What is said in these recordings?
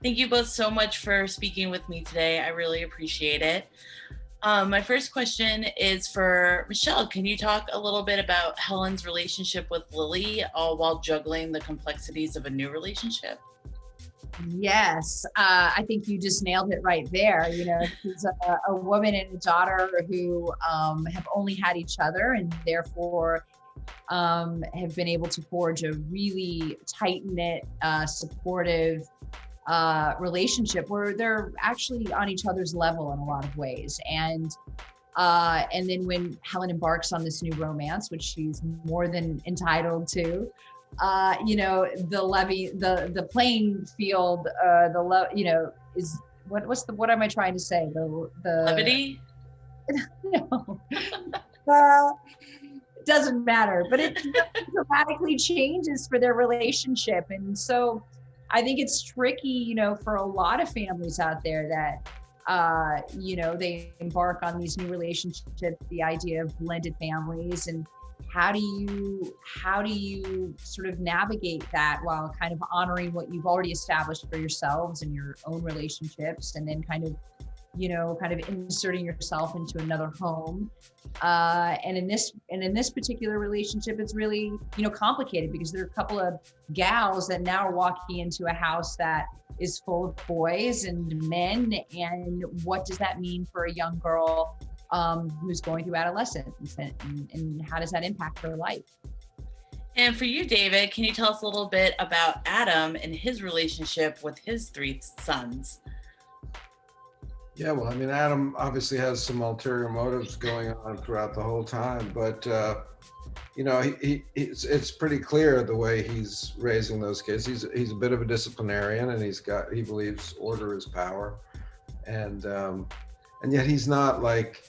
Thank you both so much for speaking with me today. I really appreciate it. My first question is for Michelle. Can you talk a little bit about Helen's relationship with Lily, all while juggling the complexities of a new relationship? Yes, I think you just nailed it right there. She's a woman and a daughter who have only had each other and therefore have been able to forge a really tight knit, supportive relationship where they're actually on each other's level in a lot of ways. And then when Helen embarks on this new romance, which she's more than entitled to, the playing field, is what am I trying to say? Levity? No, uh, it doesn't matter, but it dramatically changes for their relationship. And so I think it's tricky, for a lot of families out there that, they embark on these new relationships, the idea of blended families, and how do you sort of navigate that while kind of honoring what you've already established for yourselves and your own relationships, and then kind of inserting yourself into another home. And in this particular relationship, it's really, complicated because there are a couple of gals that now are walking into a house that is full of boys and men. And what does that mean for a young girl who's going through adolescence, and how does that impact her life? And for you, David, can you tell us a little bit about Adam and his relationship with his three sons? Yeah, well, I mean, Adam obviously has some ulterior motives going on throughout the whole time, but it's pretty clear the way he's raising those kids. He's a bit of a disciplinarian, and he believes order is power, and yet he's not like,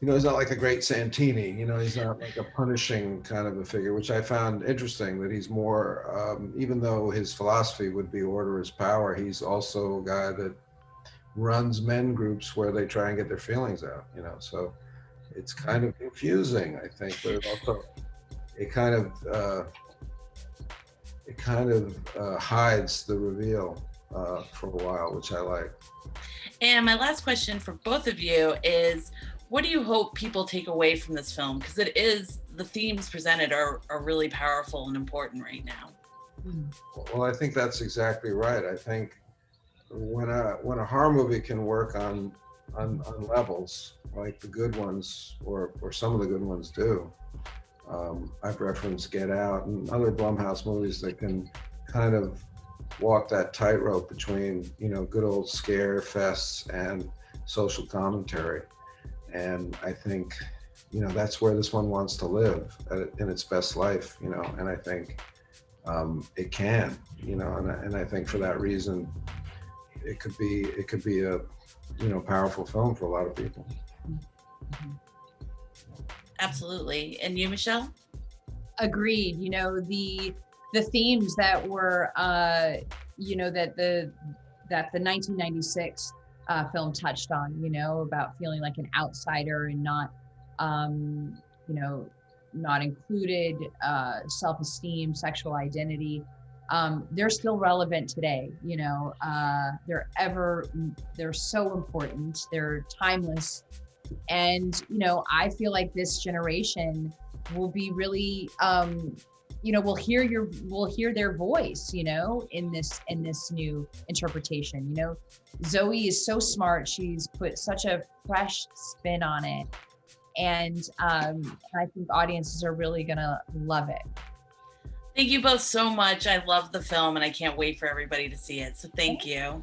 he's not like a great Santini. He's not like a punishing kind of a figure, which I found interesting. That he's more, even though his philosophy would be order is power, he's also a guy that runs men groups where they try and get their feelings out, so it's kind of confusing, I think, but it also hides the reveal for a while, which I like. And my last question for both of you is, what do you hope people take away from this film? Because the themes presented are really powerful and important right now. Well, I think that's exactly right. I think when a horror movie can work on levels like the good ones, or some of the good ones do. I've referenced Get Out and other Blumhouse movies that can kind of walk that tightrope between, good old scare fests and social commentary. And I think, that's where this one wants to live in its best life, and I think it can, and I think for that reason, it could be a powerful film for a lot of people. Absolutely. And you, Michelle? Agreed. The themes that were that the 1996 film touched on, about feeling like an outsider and not included, self-esteem, sexual identity. They're still relevant today. They're so important. They're timeless. And, I feel like this generation will be really, we'll hear their voice, in this new interpretation. Zoe is so smart. She's put such a fresh spin on it. And I think audiences are really gonna love it. Thank you both so much. I love the film and I can't wait for everybody to see it. So thank you.